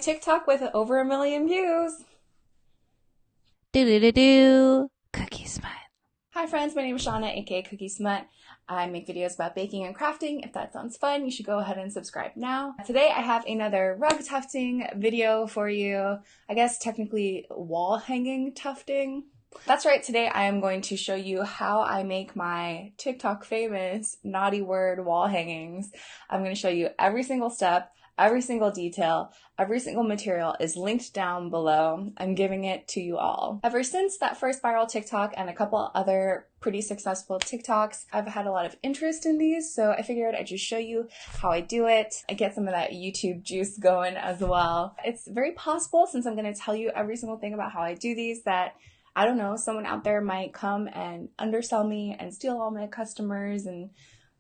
TikTok with over 1 million views. Do Cookie Smut. Hi friends, my name is Shauna, aka Cookie Smut. I make videos about baking and crafting. If that sounds fun, you should go ahead and subscribe now. Today I have another rug tufting video for you. I guess technically wall hanging tufting. That's right, today I am going to show you how I make my TikTok famous naughty word wall hangings. I'm going to show you every single step, every single detail, every single material is linked down below. I'm giving it to you all. Ever since that first viral TikTok and a couple other pretty successful TikToks, I've had a lot of interest in these, so I figured I'd just show you how I do it. I get some of that YouTube juice going as well. It's very possible, since I'm going to tell you every single thing about how I do these, that I don't know, someone out there might come and undersell me and steal all my customers and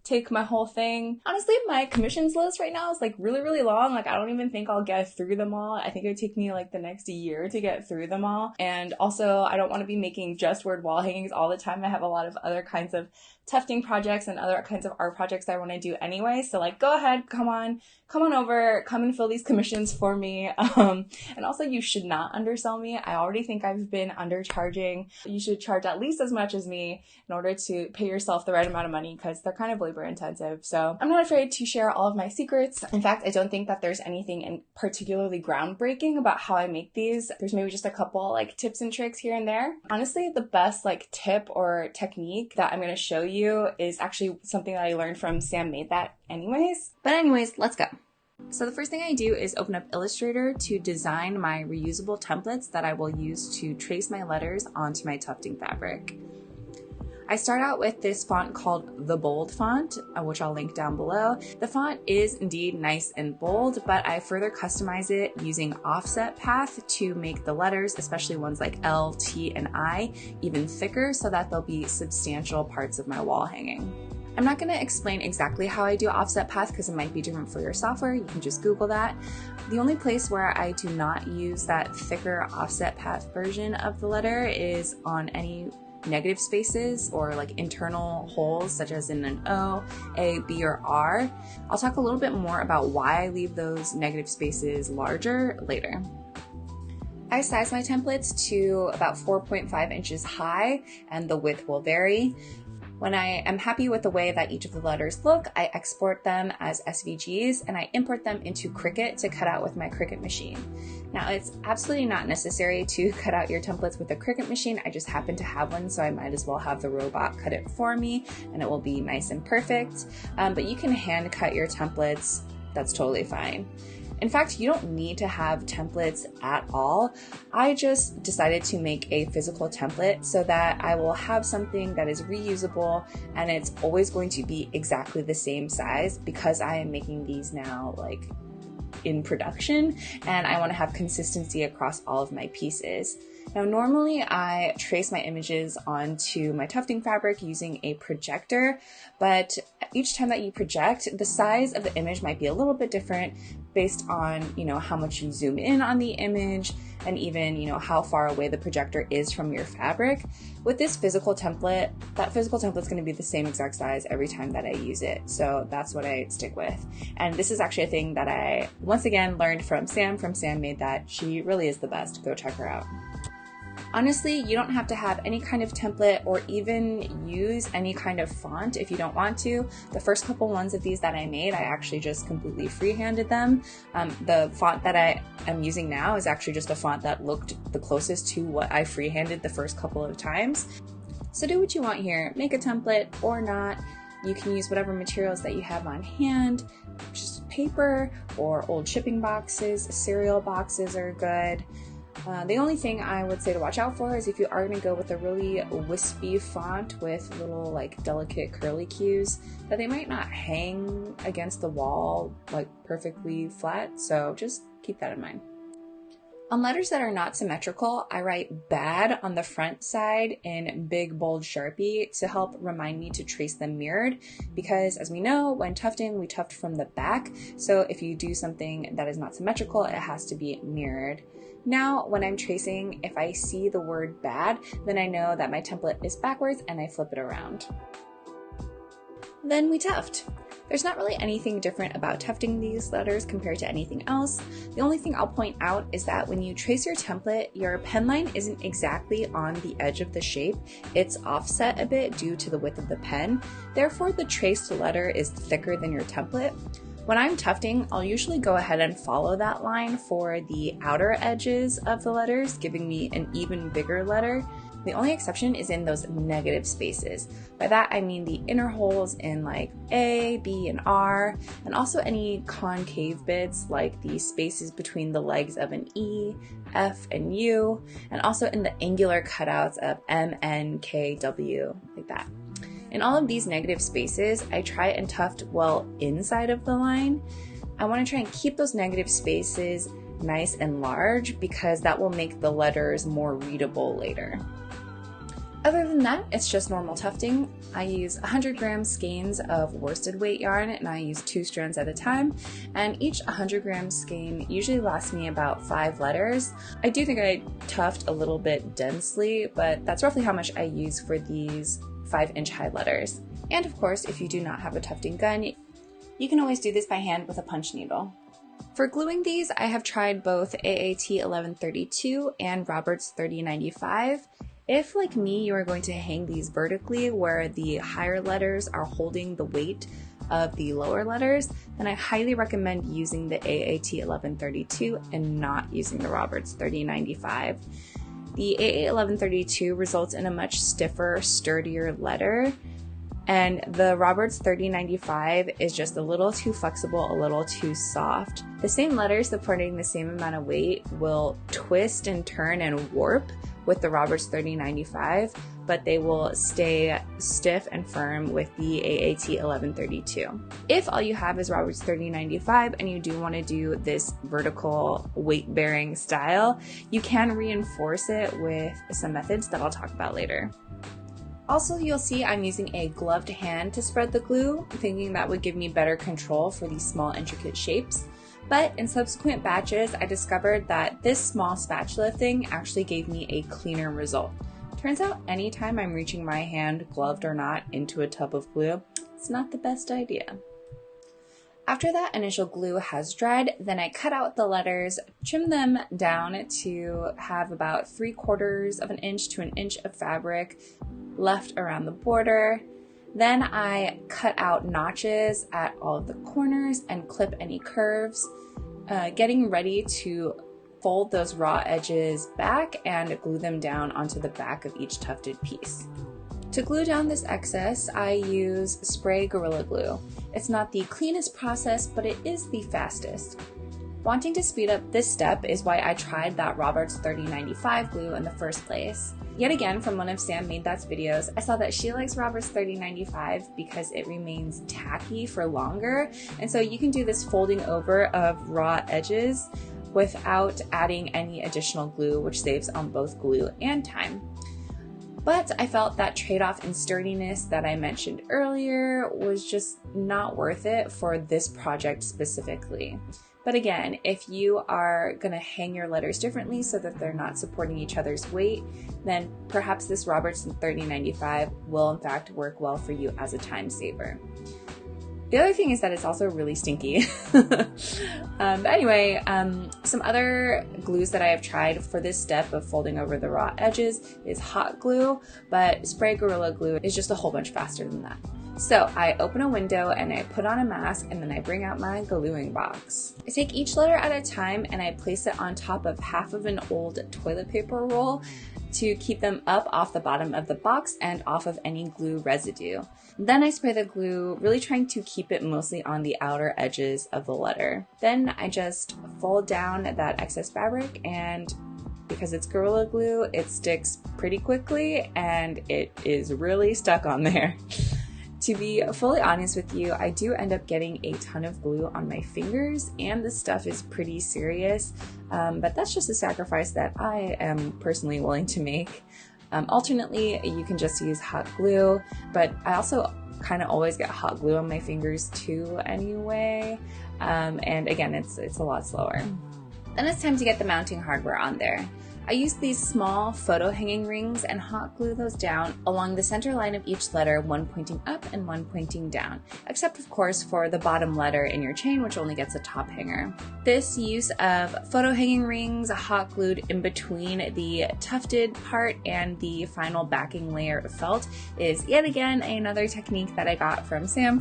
take my whole thing. Honestly, my commissions list right now is like really long. Like I don't even think I'll get through them all. I think it would take me like the next year to get through them all. And also I don't want to be making just word wall hangings all the time. I have a lot of other kinds of tufting projects and other kinds of art projects that I want to do anyway. So like, go ahead, come on over, come and fill these commissions for me. And also you should not undersell me. I already think I've been undercharging. You should charge at least as much as me in order to pay yourself the right amount of money, because they're kind of labor intensive. So I'm not afraid to share all of my secrets. In fact, I don't think that there's anything in particularly groundbreaking about how I make these. There's maybe just a couple like tips and tricks here and there. Honestly, the best like tip or technique that I'm going to show you is actually something that I learned from Sam Made That anyways. But anyways, let's go. So the first thing I do is open up Illustrator to design my reusable templates that I will use to trace my letters onto my tufting fabric. I start out with this font called the Bold font, which I'll link down below. The font is indeed nice and bold, but I further customize it using offset path to make the letters, especially ones like L, T, and I, even thicker so that they'll be substantial parts of my wall hanging. I'm not going to explain exactly how I do offset path because it might be different for your software. You can just Google that. The only place where I do not use that thicker offset path version of the letter is on any negative spaces or like internal holes, such as in an O, A, B, or R. I'll talk a little bit more about why I leave those negative spaces larger later. I size my templates to about 4.5 inches high, and the width will vary. When I am happy with the way that each of the letters look, I export them as SVGs and I import them into Cricut to cut out with my Cricut machine. Now, it's absolutely not necessary to cut out your templates with a Cricut machine. I just happen to have one, so I might as well have the robot cut it for me and it will be nice and perfect. But you can hand cut your templates. That's totally fine. In fact, you don't need to have templates at all. I just decided to make a physical template so that I will have something that is reusable and it's always going to be exactly the same size, because I am making these now like in production and I want to have consistency across all of my pieces. Now, normally I trace my images onto my tufting fabric using a projector, but each time that you project, the size of the image might be a little bit different based on, how much you zoom in on the image and even, how far away the projector is from your fabric. With this physical template, that physical template is going to be the same exact size every time that I use it. So that's what I stick with. And this is actually a thing that I, once again, learned from Sam Made That. She really is the best. Go check her out. Honestly, you don't have to have any kind of template or even use any kind of font if you don't want to. The first couple ones of these that I made, I actually just completely freehanded them. The font that I am using now is actually just a font that looked the closest to what I freehanded the first couple of times. So do what you want here. Make a template or not. You can use whatever materials that you have on hand. Just paper or old shipping boxes, cereal boxes are good. The only thing I would say to watch out for is if you are going to go with a really wispy font with little like delicate curly cues, that they might not hang against the wall like perfectly flat, so just keep that in mind. On letters that are not symmetrical, I write bad on the front side in big bold Sharpie to help remind me to trace them mirrored, because as we know, when tufting, we tuft from the back, so if you do something that is not symmetrical, it has to be mirrored. Now, when I'm tracing, if I see the word bad, then I know that my template is backwards and I flip it around. Then we tuft. There's not really anything different about tufting these letters compared to anything else. The only thing I'll point out is that when you trace your template, your pen line isn't exactly on the edge of the shape. It's offset a bit due to the width of the pen. Therefore, the traced letter is thicker than your template. When I'm tufting, I'll usually go ahead and follow that line for the outer edges of the letters, giving me an even bigger letter. The only exception is in those negative spaces. By that I mean the inner holes in like A, B, and R, and also any concave bits like the spaces between the legs of an E, F, and U, and also in the angular cutouts of M, N, K, W, like that. In all of these negative spaces, I try and tuft well inside of the line. I want to try and keep those negative spaces nice and large because that will make the letters more readable later. Other than that, it's just normal tufting. I use 100 gram skeins of worsted weight yarn and I use 2 strands at a time, and each 100 gram skein usually lasts me about 5 letters. I do think I tuft a little bit densely, but that's roughly how much I use for these 5-inch high letters. And of course, if you do not have a tufting gun, you can always do this by hand with a punch needle. For gluing these, I have tried both AAT 1132 and Roberts 3095. If, like me, you are going to hang these vertically where the higher letters are holding the weight of the lower letters, then I highly recommend using the AAT 1132 and not using the Roberts 3095. The AA 1132 results in a much stiffer, sturdier letter, and the Roberts 3095 is just a little too flexible, a little too soft. The same letters supporting the same amount of weight will twist and turn and warp with the Roberts 3095, but they will stay stiff and firm with the AAT 1132. If all you have is Roberts 3095 and you do want to do this vertical weight-bearing style, you can reinforce it with some methods that I'll talk about later. Also, you'll see I'm using a gloved hand to spread the glue, thinking that would give me better control for these small intricate shapes. But in subsequent batches, I discovered that this small spatula thing actually gave me a cleaner result. Turns out anytime I'm reaching my hand, gloved or not, into a tub of glue, it's not the best idea. After that initial glue has dried, then I cut out the letters, trim them down to have about 3/4 of an inch to an inch of fabric left around the border. Then I cut out notches at all of the corners and clip any curves, getting ready to fold those raw edges back and glue them down onto the back of each tufted piece. To glue down this excess, I use spray Gorilla Glue. It's not the cleanest process, but it is the fastest. Wanting to speed up this step is why I tried that Roberts 3095 glue in the first place. Yet again, from one of Sam Made That's videos, I saw that she likes Roberts 3095 because it remains tacky for longer, and so you can do this folding over of raw edges without adding any additional glue, which saves on both glue and time. But I felt that trade-off in sturdiness that I mentioned earlier was just not worth it for this project specifically. But again, if you are going to hang your letters differently so that they're not supporting each other's weight, then perhaps this Roberts 3095 will in fact work well for you as a time saver. The other thing is that it's also really stinky. But anyway, some other glues that I have tried for this step of folding over the raw edges is hot glue, but spray Gorilla Glue is just a whole bunch faster than that. So I open a window and I put on a mask, and then I bring out my gluing box. I take each letter at a time and I place it on top of half of an old toilet paper roll to keep them up off the bottom of the box and off of any glue residue. Then I spray the glue, really trying to keep it mostly on the outer edges of the letter. Then I just fold down that excess fabric, and because it's Gorilla Glue, it sticks pretty quickly and it is really stuck on there. To be fully honest with you, I do end up getting a ton of glue on my fingers, and this stuff is pretty serious, but that's just a sacrifice that I am personally willing to make. Alternately, you can just use hot glue, but I also kind of always get hot glue on my fingers too anyway, and again, it's a lot slower. Then it's time to get the mounting hardware on there. I used these small photo hanging rings and hot glue those down along the center line of each letter, one pointing up and one pointing down, except of course for the bottom letter in your chain, which only gets a top hanger. This use of photo hanging rings hot glued in between the tufted part and the final backing layer of felt is yet again another technique that I got from Sam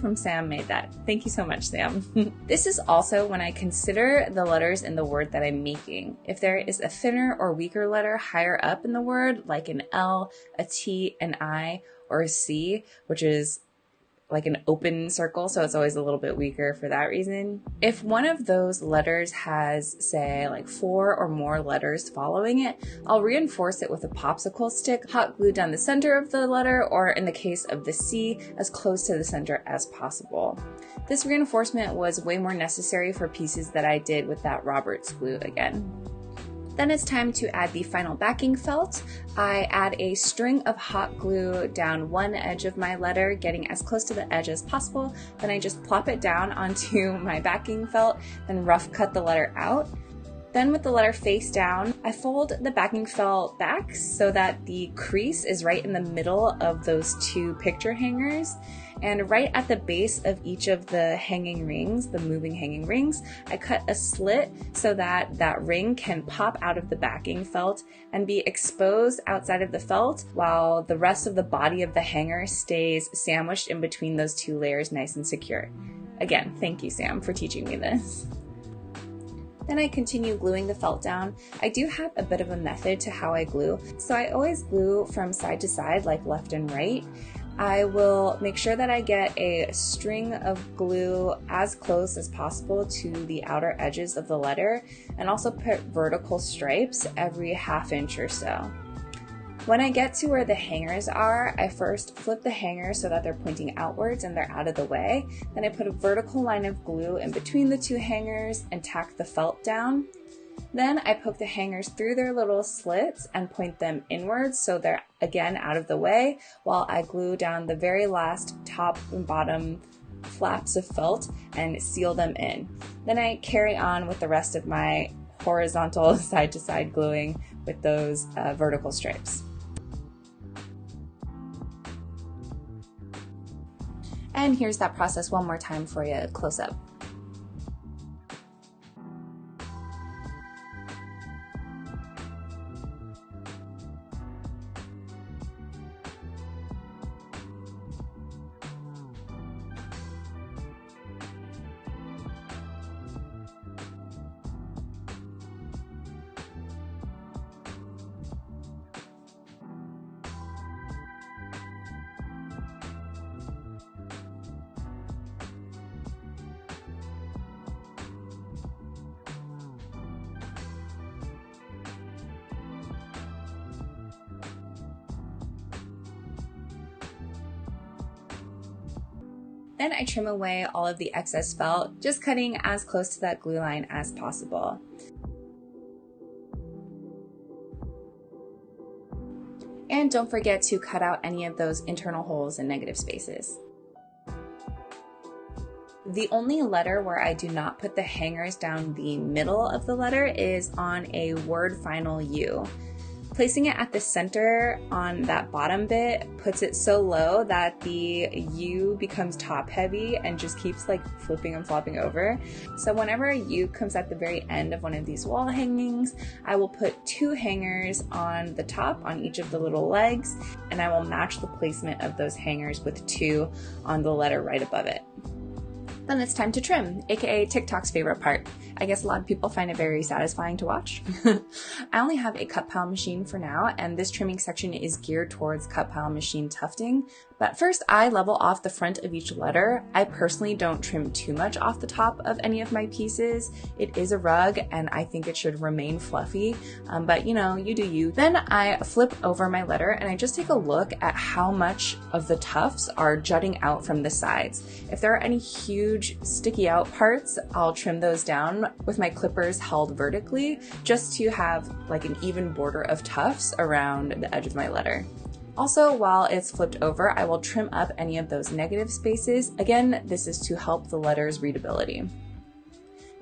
Made That. Thank you so much, Sam. This is also when I consider the letters in the word that I'm making. If there is a thinner or weaker letter higher up in the word, like an L, a T, an I, or a C, which is like an open circle, so it's always a little bit weaker for that reason. If one of those letters has, say, like 4 or more letters following it, I'll reinforce it with a popsicle stick, hot glue down the center of the letter, or in the case of the C, as close to the center as possible. This reinforcement was way more necessary for pieces that I did with that Roberts glue again. Then it's time to add the final backing felt. I add a string of hot glue down one edge of my letter, getting as close to the edge as possible. Then I just plop it down onto my backing felt, then rough cut the letter out. Then with the letter face down, I fold the backing felt back so that the crease is right in the middle of those two picture hangers. And right at the base of each of the hanging rings, the moving hanging rings, I cut a slit so that that ring can pop out of the backing felt and be exposed outside of the felt while the rest of the body of the hanger stays sandwiched in between those two layers nice and secure. Again, thank you, Sam, for teaching me this. Then I continue gluing the felt down. I do have a bit of a method to how I glue, so I always glue from side to side, like left and right. I will make sure that I get a string of glue as close as possible to the outer edges of the letter, and also put vertical stripes every ½ inch or so. When I get to where the hangers are, I first flip the hangers so that they're pointing outwards and they're out of the way. Then I put a vertical line of glue in between the two hangers and tack the felt down. Then I poke the hangers through their little slits and point them inwards so they're again out of the way, while I glue down the very last top and bottom flaps of felt and seal them in. Then I carry on with the rest of my horizontal side to side gluing with those vertical stripes. And here's that process one more time for you close up. Then I trim away all of the excess felt, just cutting as close to that glue line as possible. And don't forget to cut out any of those internal holes and negative spaces. The only letter where I do not put the hangers down the middle of the letter is on a word final U. Placing it at the center on that bottom bit puts it so low that the U becomes top heavy and just keeps like flipping and flopping over. So whenever a U comes at the very end of one of these wall hangings, I will put 2 hangers on the top on each of the little legs, and I will match the placement of those hangers with 2 on the letter right above it. Then it's time to trim, aka TikTok's favorite part. I guess a lot of people find it very satisfying to watch. I only have a cut pile machine for now, and this trimming section is geared towards cut pile machine tufting. But first, I level off the front of each letter. I personally don't trim too much off the top of any of my pieces. It is a rug, and I think it should remain fluffy, but you know, you do you. Then I flip over my letter, and I just take a look at how much of the tufts are jutting out from the sides. If there are any huge sticky out parts, I'll trim those down with my clippers held vertically, just to have like an even border of tufts around the edge of my letter. Also, while it's flipped over, I will trim up any of those negative spaces. Again, this is to help the letter's readability.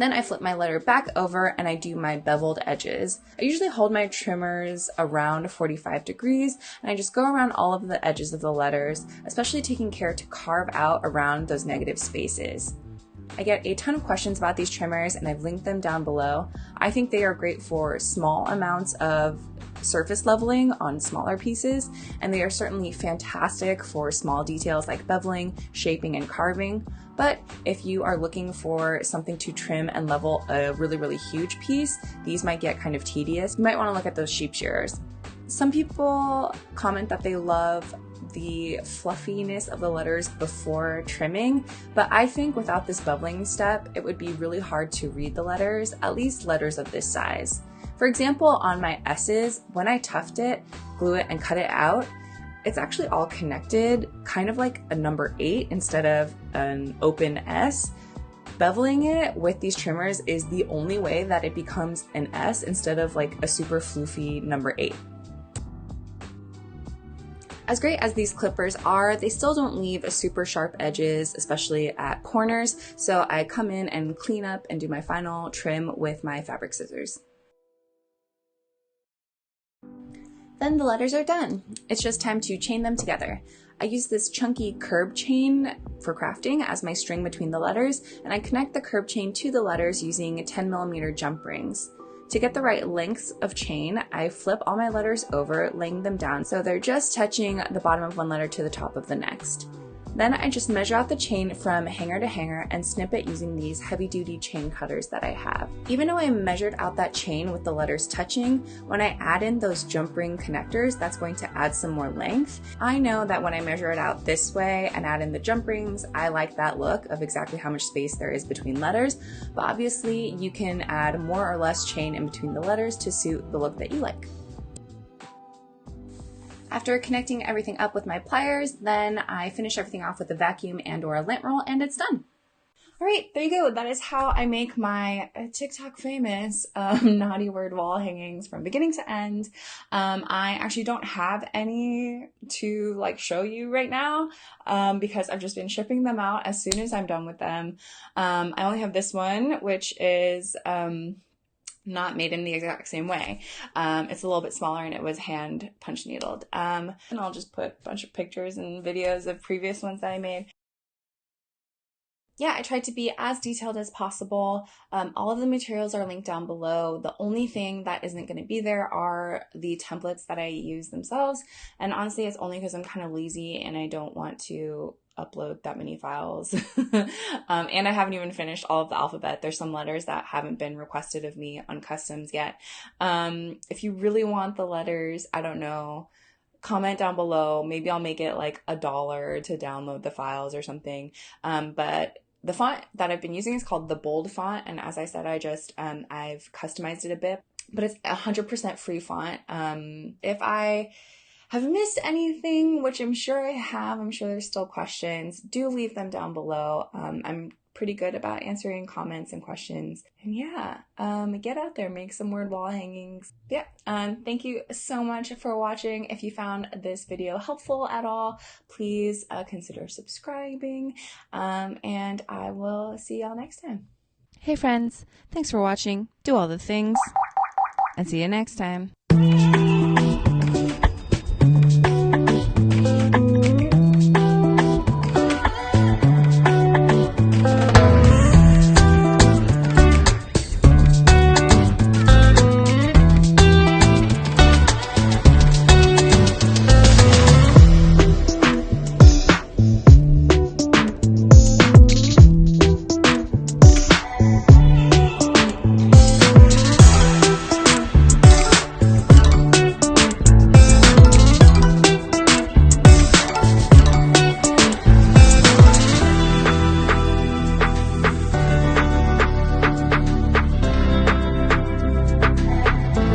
Then I flip my letter back over and I do my beveled edges. I usually hold my trimmers around 45 degrees and I just go around all of the edges of the letters, especially taking care to carve out around those negative spaces. I get a ton of questions about these trimmers and I've linked them down below. I think they are great for small amounts of surface leveling on smaller pieces, and they are certainly fantastic for small details like beveling, shaping, and carving. But if you are looking for something to trim and level a really huge piece, these might get kind of tedious. You might want to look at those sheep shearers. Some people comment that they love the fluffiness of the letters before trimming, but I think without this beveling step, it would be really hard to read the letters, at least letters of this size. For example, on my S's, when I tuft it, glue it, and cut it out, it's actually all connected, kind of like a number 8 instead of an open S. Beveling it with these trimmers is the only way that it becomes an S instead of like a super floofy number 8. As great as these clippers are, they still don't leave super sharp edges, especially at corners, so I come in and clean up and do my final trim with my fabric scissors. Then the letters are done. It's just time to chain them together. I use this chunky curb chain for crafting as my string between the letters, and I connect the curb chain to the letters using 10mm jump rings. To get the right lengths of chain, I flip all my letters over, laying them down so they're just touching the bottom of one letter to the top of the next. Then I just measure out the chain from hanger to hanger and snip it using these heavy-duty chain cutters that I have. Even though I measured out that chain with the letters touching, when I add in those jump ring connectors, that's going to add some more length. I know that when I measure it out this way and add in the jump rings, I like that look of exactly how much space there is between letters, but obviously you can add more or less chain in between the letters to suit the look that you like. After connecting everything up with my pliers, then I finish everything off with a vacuum and/or a lint roll, and it's done. All right, there you go. That is how I make my TikTok famous naughty word wall hangings from beginning to end. I actually don't have any to like show you right now because I've just been shipping them out as soon as I'm done with them. I only have this one, which is not made in the exact same way. It's a little bit smaller and it was hand punch needled. And I'll just put a bunch of pictures and videos of previous ones that I made. Yeah, I tried to be as detailed as possible. All of the materials are linked down below. The only thing that isn't going to be there are the templates that I use themselves. And honestly, it's only because I'm kind of lazy and I don't want to upload that many files. And I haven't even finished all of the alphabet. There's some letters that haven't been requested of me on customs yet. If you really want the letters, I don't know, comment down below. Maybe I'll make it like $1 to download the files or something. But the font that I've been using is called the Bold font. And as I said, I've customized it a bit, but it's 100% free font. If I have missed anything, which I'm sure I have, I'm sure there's still questions, do leave them down below. I'm pretty good about answering comments and questions. And yeah, get out there, make some word wall hangings. Yeah, thank you so much for watching. If you found this video helpful at all, please consider subscribing, and I will see y'all next time. Hey friends, thanks for watching. Do all the things, and see you next time.